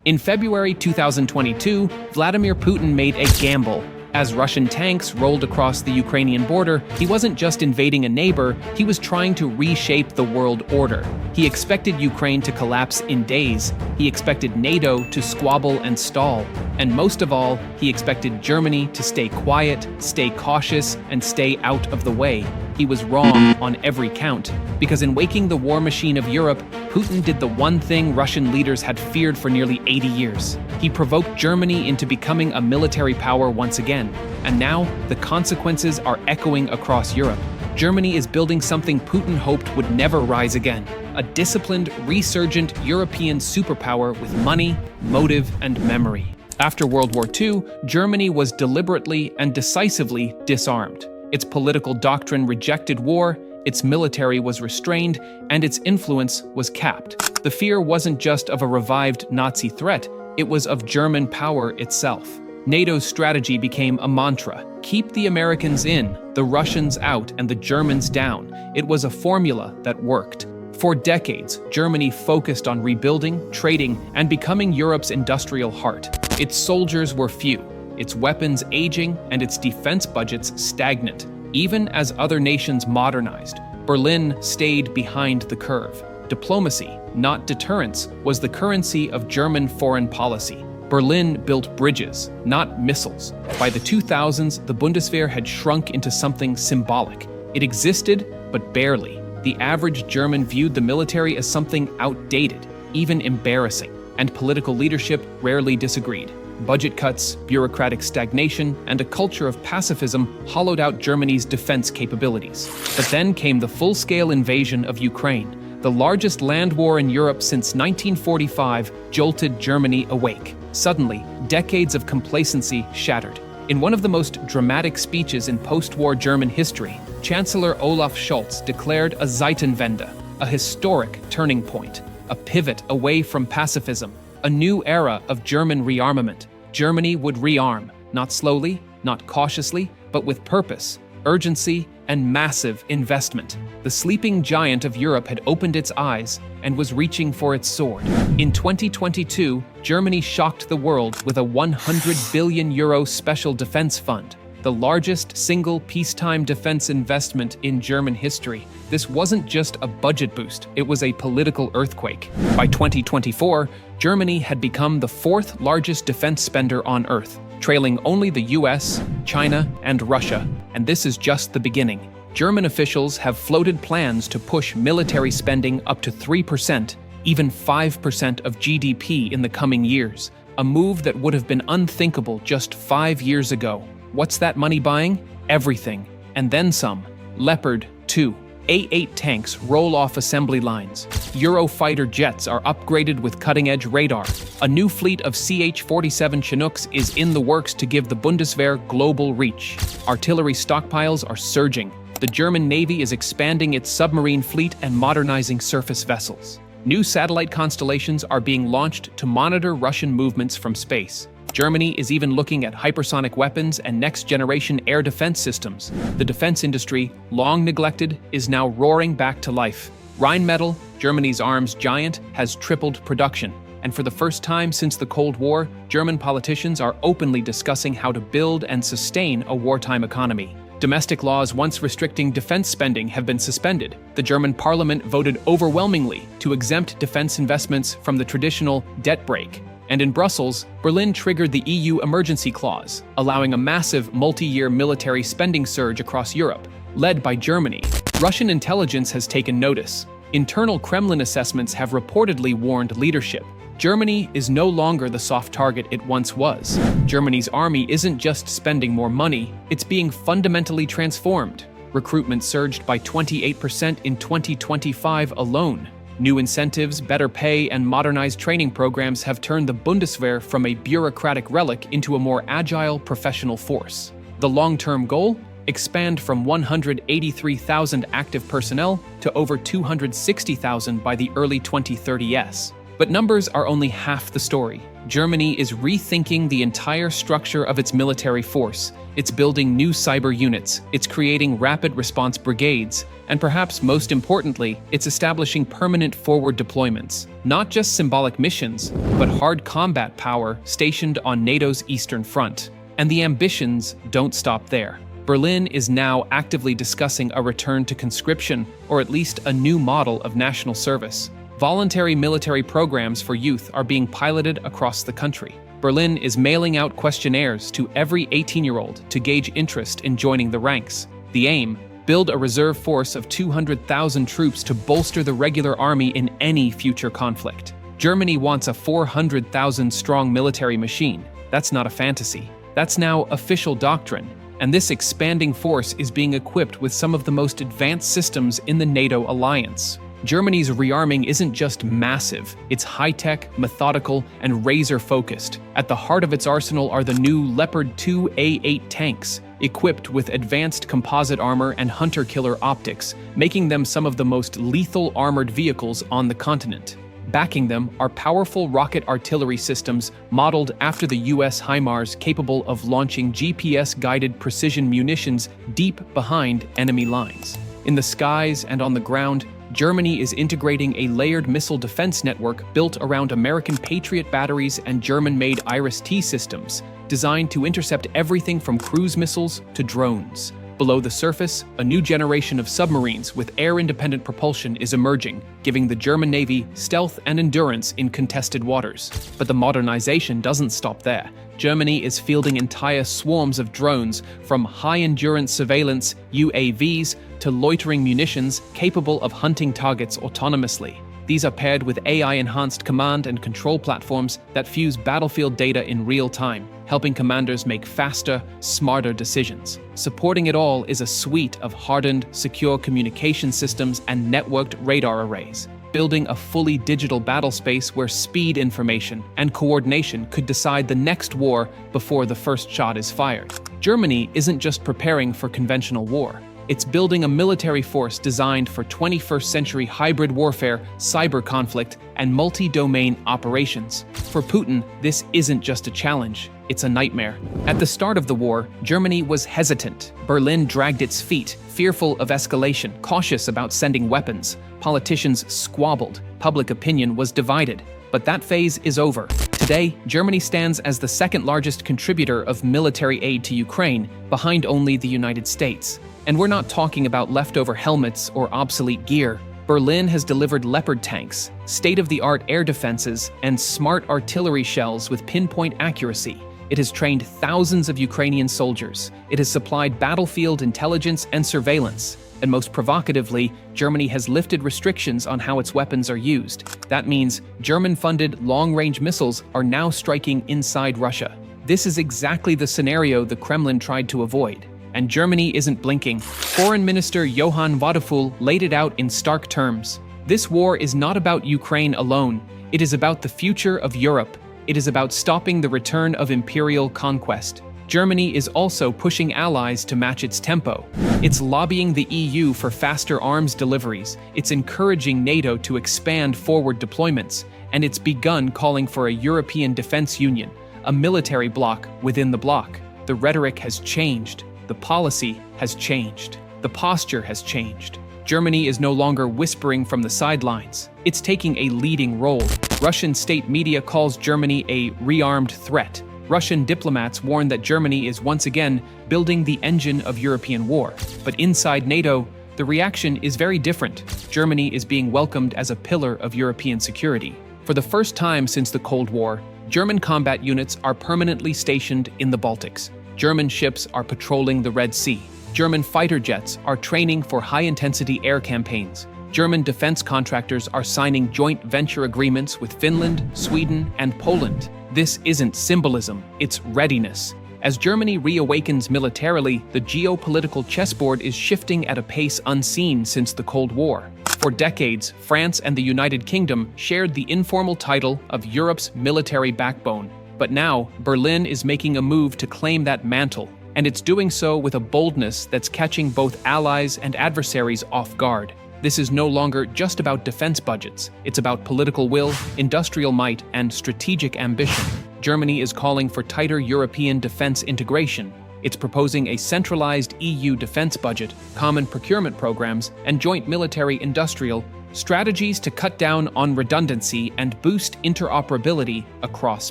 In February 2022, Vladimir Putin made a gamble. As Russian tanks rolled across the Ukrainian border, he wasn't just invading a neighbor, he was trying to reshape the world order. He expected Ukraine to collapse in days. He expected NATO to squabble and stall. And most of all, he expected Germany to stay quiet, stay cautious, and stay out of the way. He was wrong on every count, because in waking the war machine of Europe, Putin did the one thing Russian leaders had feared for nearly 80 years. He provoked Germany into becoming a military power once again, and now the consequences are echoing across Europe. Germany is building something Putin hoped would never rise again: a disciplined, resurgent European superpower with money, motive, and memory. After World War II, Germany was deliberately and decisively disarmed. Its political doctrine rejected war, its military was restrained, and its influence was capped. The fear wasn't just of a revived Nazi threat, it was of German power itself. NATO's strategy became a mantra: keep the Americans in, the Russians out, and the Germans down. It was a formula that worked. For decades, Germany focused on rebuilding, trading, and becoming Europe's industrial heart. Its soldiers were few, its weapons aging, and its defense budgets stagnant. Even as other nations modernized, Berlin stayed behind the curve. Diplomacy, not deterrence, was the currency of German foreign policy. Berlin built bridges, not missiles. By the 2000s, the Bundeswehr had shrunk into something symbolic. It existed, but barely. The average German viewed the military as something outdated, even embarrassing, and political leadership rarely disagreed. Budget cuts, bureaucratic stagnation, and a culture of pacifism hollowed out Germany's defense capabilities. But then came the full-scale invasion of Ukraine. The largest land war in Europe since 1945 jolted Germany awake. Suddenly, decades of complacency shattered. In one of the most dramatic speeches in post-war German history, Chancellor Olaf Scholz declared a Zeitenwende, a historic turning point, a pivot away from pacifism, a new era of German rearmament. Germany would rearm, not slowly, not cautiously, but with purpose, urgency, and massive investment. The sleeping giant of Europe had opened its eyes and was reaching for its sword. In 2022, Germany shocked the world with a €100 billion special defense fund, the largest single peacetime defense investment in German history. This wasn't just a budget boost, it was a political earthquake. By 2024, Germany had become the fourth largest defense spender on Earth, trailing only the US, China, and Russia. And this is just the beginning. German officials have floated plans to push military spending up to 3%, even 5% of GDP in the coming years, a move that would have been unthinkable just 5 years ago. What's that money buying? Everything, and then some. Leopard 2. A8 tanks roll off assembly lines. Eurofighter jets are upgraded with cutting-edge radar. A new fleet of CH-47 Chinooks is in the works to give the Bundeswehr global reach. Artillery stockpiles are surging. The German Navy is expanding its submarine fleet and modernizing surface vessels. New satellite constellations are being launched to monitor Russian movements from space. Germany is even looking at hypersonic weapons and next-generation air defense systems. The defense industry, long neglected, is now roaring back to life. Rheinmetall, Germany's arms giant, has tripled production. And for the first time since the Cold War, German politicians are openly discussing how to build and sustain a wartime economy. Domestic laws once restricting defense spending have been suspended. The German parliament voted overwhelmingly to exempt defense investments from the traditional debt brake. And in Brussels, Berlin triggered the EU emergency clause, allowing a massive multi-year military spending surge across Europe, led by Germany. Russian intelligence has taken notice. Internal Kremlin assessments have reportedly warned leadership. Germany is no longer the soft target it once was. Germany's army isn't just spending more money, it's being fundamentally transformed. Recruitment surged by 28% in 2025 alone. New incentives, better pay, and modernized training programs have turned the Bundeswehr from a bureaucratic relic into a more agile professional force. The long-term goal? Expand from 183,000 active personnel to over 260,000 by the early 2030s. But numbers are only half the story. Germany is rethinking the entire structure of its military force. It's building new cyber units, it's creating rapid response brigades, and perhaps most importantly, it's establishing permanent forward deployments. Not just symbolic missions, but hard combat power stationed on NATO's Eastern Front. And the ambitions don't stop there. Berlin is now actively discussing a return to conscription, or at least a new model of national service. Voluntary military programs for youth are being piloted across the country. Berlin is mailing out questionnaires to every 18-year-old to gauge interest in joining the ranks. The aim: build a reserve force of 200,000 troops to bolster the regular army in any future conflict. Germany wants a 400,000-strong military machine. That's not a fantasy. That's now official doctrine. And this expanding force is being equipped with some of the most advanced systems in the NATO alliance. Germany's rearming isn't just massive, it's high-tech, methodical, and razor-focused. At the heart of its arsenal are the new Leopard 2A8 tanks, equipped with advanced composite armor and hunter-killer optics, making them some of the most lethal armored vehicles on the continent. Backing them are powerful rocket artillery systems modeled after the US HIMARS, capable of launching GPS-guided precision munitions deep behind enemy lines. In the skies and on the ground, Germany is integrating a layered missile defense network built around American Patriot batteries and German-made Iris-T systems, designed to intercept everything from cruise missiles to drones. Below the surface, a new generation of submarines with air-independent propulsion is emerging, giving the German Navy stealth and endurance in contested waters. But the modernization doesn't stop there. Germany is fielding entire swarms of drones, from high-endurance surveillance UAVs to loitering munitions capable of hunting targets autonomously. These are paired with AI-enhanced command and control platforms that fuse battlefield data in real time, helping commanders make faster, smarter decisions. Supporting it all is a suite of hardened, secure communication systems and networked radar arrays, building a fully digital battle space where speed, information, and coordination could decide the next war before the first shot is fired. Germany isn't just preparing for conventional war. It's building a military force designed for 21st century hybrid warfare, cyber conflict, and multi-domain operations. For Putin, this isn't just a challenge, it's a nightmare. At the start of the war, Germany was hesitant. Berlin dragged its feet, fearful of escalation, cautious about sending weapons. Politicians squabbled, public opinion was divided. But that phase is over. Today, Germany stands as the second largest contributor of military aid to Ukraine, behind only the United States. And we're not talking about leftover helmets or obsolete gear. Berlin has delivered Leopard tanks, state-of-the-art air defenses, and smart artillery shells with pinpoint accuracy. It has trained thousands of Ukrainian soldiers. It has supplied battlefield intelligence and surveillance. And most provocatively, Germany has lifted restrictions on how its weapons are used. That means German-funded long-range missiles are now striking inside Russia. This is exactly the scenario the Kremlin tried to avoid. And Germany isn't blinking. Foreign Minister Johann Wadephul laid it out in stark terms. This war is not about Ukraine alone. It is about the future of Europe. It is about stopping the return of imperial conquest. Germany is also pushing allies to match its tempo. It's lobbying the EU for faster arms deliveries. It's encouraging NATO to expand forward deployments. And it's begun calling for a European defense union, a military bloc within the bloc. The rhetoric has changed. The policy has changed. The posture has changed. Germany is no longer whispering from the sidelines. It's taking a leading role. Russian state media calls Germany a rearmed threat. Russian diplomats warn that Germany is once again building the engine of European war. But inside NATO, the reaction is very different. Germany is being welcomed as a pillar of European security. For the first time since the Cold War, German combat units are permanently stationed in the Baltics. German ships are patrolling the Red Sea. German fighter jets are training for high-intensity air campaigns. German defense contractors are signing joint venture agreements with Finland, Sweden, and Poland. This isn't symbolism, it's readiness. As Germany reawakens militarily, the geopolitical chessboard is shifting at a pace unseen since the Cold War. For decades, France and the United Kingdom shared the informal title of Europe's military backbone. But now, Berlin is making a move to claim that mantle, and it's doing so with a boldness that's catching both allies and adversaries off guard. This is no longer just about defense budgets. It's about political will, industrial might, and strategic ambition. Germany is calling for tighter European defense integration. It's proposing a centralized EU defense budget, common procurement programs, and joint military-industrial strategies to cut down on redundancy and boost interoperability across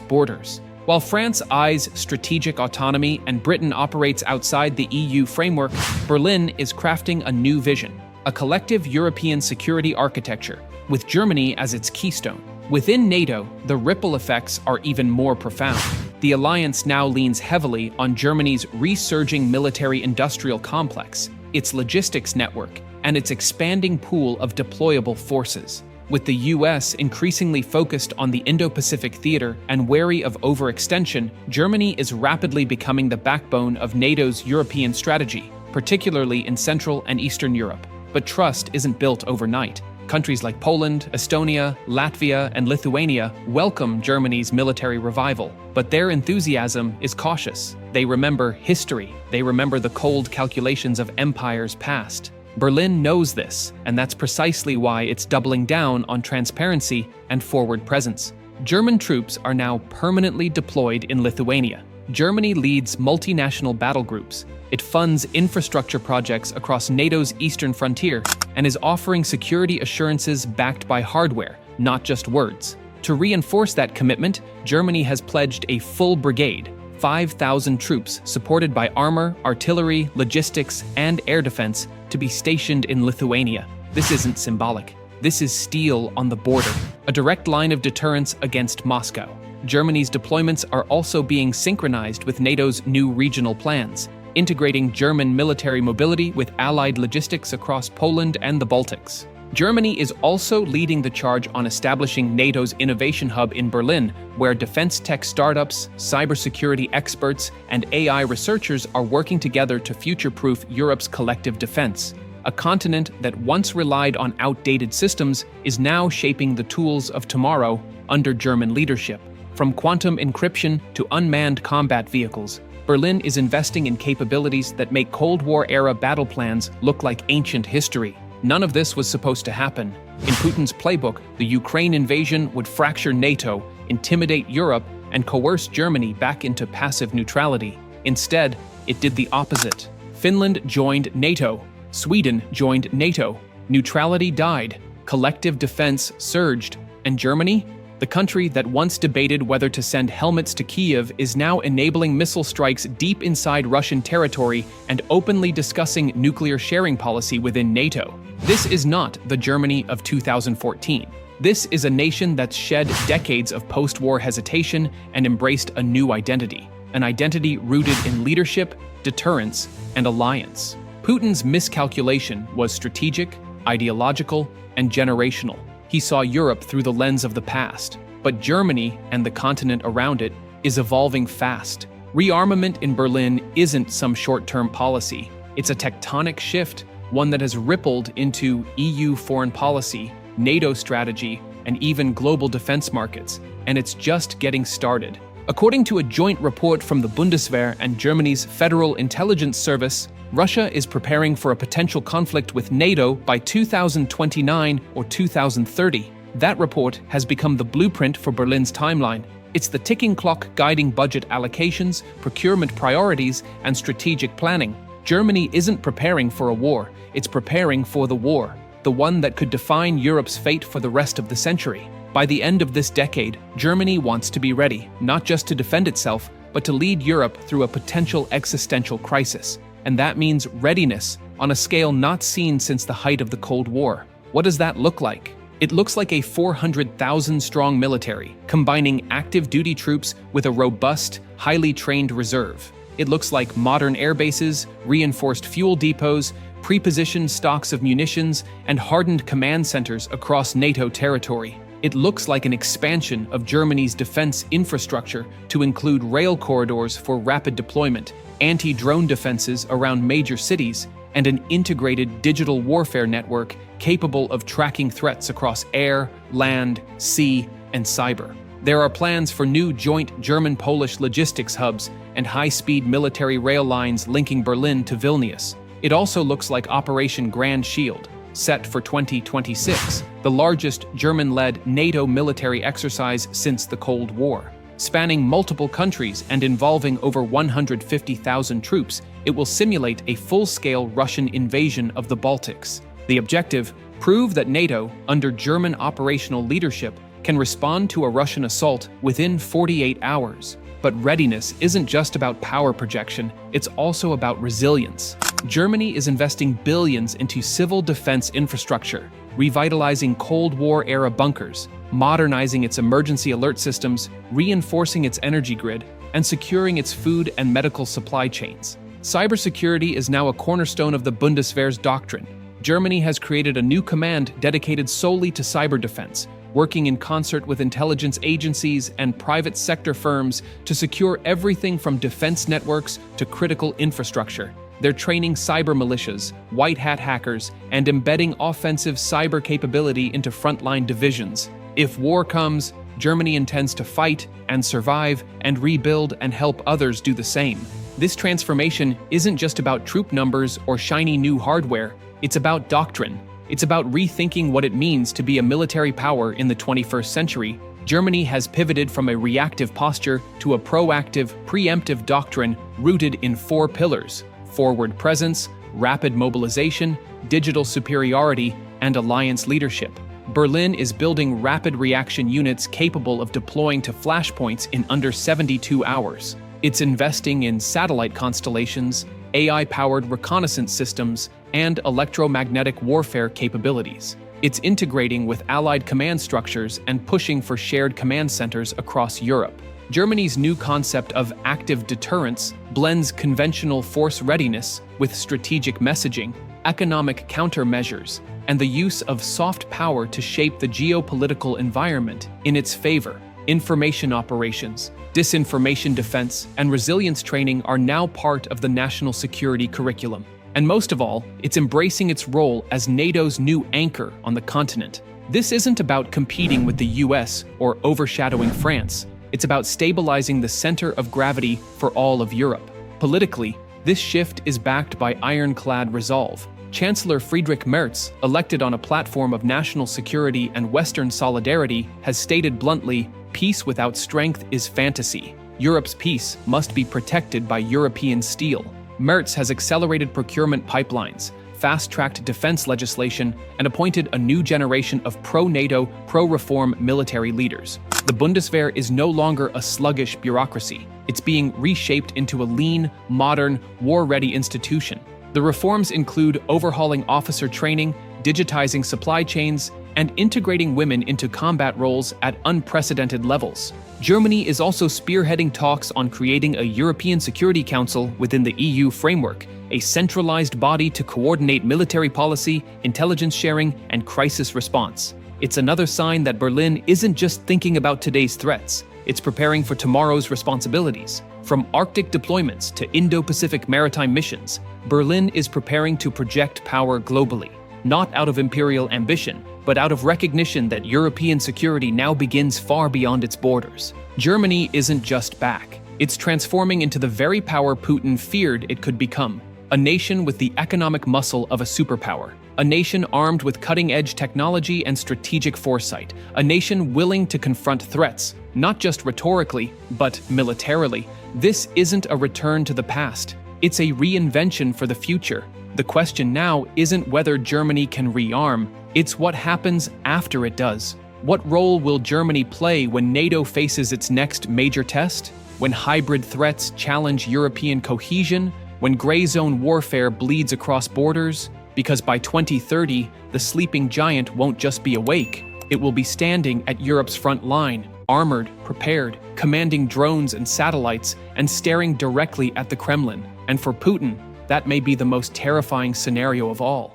borders. While France eyes strategic autonomy and Britain operates outside the EU framework, Berlin is crafting a new vision, a collective European security architecture, with Germany as its keystone. Within NATO, the ripple effects are even more profound. The alliance now leans heavily on Germany's resurging military-industrial complex, its logistics network, and its expanding pool of deployable forces. With the US increasingly focused on the Indo-Pacific theater and wary of overextension, Germany is rapidly becoming the backbone of NATO's European strategy, particularly in Central and Eastern Europe. But trust isn't built overnight. Countries like Poland, Estonia, Latvia, and Lithuania welcome Germany's military revival, but their enthusiasm is cautious. They remember history. They remember the cold calculations of empires past. Berlin knows this, and that's precisely why it's doubling down on transparency and forward presence. German troops are now permanently deployed in Lithuania. Germany leads multinational battle groups. It funds infrastructure projects across NATO's eastern frontier and is offering security assurances backed by hardware, not just words. To reinforce that commitment, Germany has pledged a full brigade, 5,000 troops supported by armor, artillery, logistics, and air defense to be stationed in Lithuania. This isn't symbolic. This is steel on the border, a direct line of deterrence against Moscow. Germany's deployments are also being synchronized with NATO's new regional plans, integrating German military mobility with allied logistics across Poland and the Baltics. Germany is also leading the charge on establishing NATO's innovation hub in Berlin, where defense tech startups, cybersecurity experts, and AI researchers are working together to future-proof Europe's collective defense. A continent that once relied on outdated systems is now shaping the tools of tomorrow under German leadership. From quantum encryption to unmanned combat vehicles, Berlin is investing in capabilities that make Cold War-era battle plans look like ancient history. None of this was supposed to happen. In Putin's playbook, the Ukraine invasion would fracture NATO, intimidate Europe, and coerce Germany back into passive neutrality. Instead, it did the opposite. Finland joined NATO. Sweden joined NATO. Neutrality died. Collective defense surged. And Germany? The country that once debated whether to send helmets to Kyiv is now enabling missile strikes deep inside Russian territory and openly discussing nuclear sharing policy within NATO. This is not the Germany of 2014. This is a nation that's shed decades of post-war hesitation and embraced a new identity, an identity rooted in leadership, deterrence, and alliance. Putin's miscalculation was strategic, ideological, and generational. He saw Europe through the lens of the past, but Germany and the continent around it is evolving fast. Rearmament in Berlin isn't some short-term policy. It's a tectonic shift, one that has rippled into EU foreign policy, NATO strategy, and even global defense markets, and it's just getting started. According to a joint report from the Bundeswehr and Germany's Federal Intelligence Service, Russia is preparing for a potential conflict with NATO by 2029 or 2030. That report has become the blueprint for Berlin's timeline. It's the ticking clock guiding budget allocations, procurement priorities, and strategic planning. Germany isn't preparing for a war, it's preparing for the war, the one that could define Europe's fate for the rest of the century. By the end of this decade, Germany wants to be ready, not just to defend itself, but to lead Europe through a potential existential crisis. And that means readiness on a scale not seen since the height of the Cold War. What does that look like? It looks like a 400,000-strong military, combining active duty troops with a robust, highly trained reserve. It looks like modern air bases, reinforced fuel depots, pre-positioned stocks of munitions, and hardened command centers across NATO territory. It looks like an expansion of Germany's defense infrastructure to include rail corridors for rapid deployment, anti-drone defenses around major cities, and an integrated digital warfare network capable of tracking threats across air, land, sea, and cyber. There are plans for new joint German-Polish logistics hubs and high-speed military rail lines linking Berlin to Vilnius. It also looks like Operation Grand Shield, set for 2026, the largest German-led NATO military exercise since the Cold War. Spanning multiple countries and involving over 150,000 troops, it will simulate a full-scale Russian invasion of the Baltics. The objective: prove that NATO, under German operational leadership, can respond to a Russian assault within 48 hours. But readiness isn't just about power projection, it's also about resilience. Germany is investing billions into civil defense infrastructure, revitalizing Cold War-era bunkers, modernizing its emergency alert systems, reinforcing its energy grid, and securing its food and medical supply chains. Cybersecurity is now a cornerstone of the Bundeswehr's doctrine. Germany has created a new command dedicated solely to cyber defense, working in concert with intelligence agencies and private sector firms to secure everything from defense networks to critical infrastructure. They're training cyber militias, white hat hackers, and embedding offensive cyber capability into frontline divisions. If war comes, Germany intends to fight and survive and rebuild and help others do the same. This transformation isn't just about troop numbers or shiny new hardware, it's about doctrine. It's about rethinking what it means to be a military power in the 21st century. Germany has pivoted from a reactive posture to a proactive, preemptive doctrine rooted in 4 pillars: forward presence, rapid mobilization, digital superiority, and alliance leadership. Berlin is building rapid reaction units capable of deploying to flashpoints in under 72 hours. It's investing in satellite constellations, AI-powered reconnaissance systems, and electromagnetic warfare capabilities. It's integrating with allied command structures and pushing for shared command centers across Europe. Germany's new concept of active deterrence blends conventional force readiness with strategic messaging, economic countermeasures, and the use of soft power to shape the geopolitical environment in its favor. Information operations, disinformation defense, and resilience training are now part of the national security curriculum. And most of all, it's embracing its role as NATO's new anchor on the continent. This isn't about competing with the US or overshadowing France. It's about stabilizing the center of gravity for all of Europe. Politically, this shift is backed by ironclad resolve. Chancellor Friedrich Merz, elected on a platform of national security and Western solidarity, has stated bluntly, "Peace without strength is fantasy. Europe's peace must be protected by European steel." Merz has accelerated procurement pipelines, fast-tracked defense legislation, and appointed a new generation of pro-NATO, pro-reform military leaders. The Bundeswehr is no longer a sluggish bureaucracy. It's being reshaped into a lean, modern, war-ready institution. The reforms include overhauling officer training, digitizing supply chains, and integrating women into combat roles at unprecedented levels. Germany is also spearheading talks on creating a European Security Council within the EU framework, a centralized body to coordinate military policy, intelligence sharing, and crisis response. It's another sign that Berlin isn't just thinking about today's threats, it's preparing for tomorrow's responsibilities. From Arctic deployments to Indo-Pacific maritime missions, Berlin is preparing to project power globally, not out of imperial ambition, but out of recognition that European security now begins far beyond its borders. Germany isn't just back. It's transforming into the very power Putin feared it could become. A nation with the economic muscle of a superpower. A nation armed with cutting-edge technology and strategic foresight. A nation willing to confront threats, not just rhetorically, but militarily. This isn't a return to the past. It's a reinvention for the future. The question now isn't whether Germany can rearm, it's what happens after it does. What role will Germany play when NATO faces its next major test? When hybrid threats challenge European cohesion? When gray zone warfare bleeds across borders? Because by 2030, the sleeping giant won't just be awake, it will be standing at Europe's front line, armored, prepared, commanding drones and satellites, and staring directly at the Kremlin. And for Putin, that may be the most terrifying scenario of all.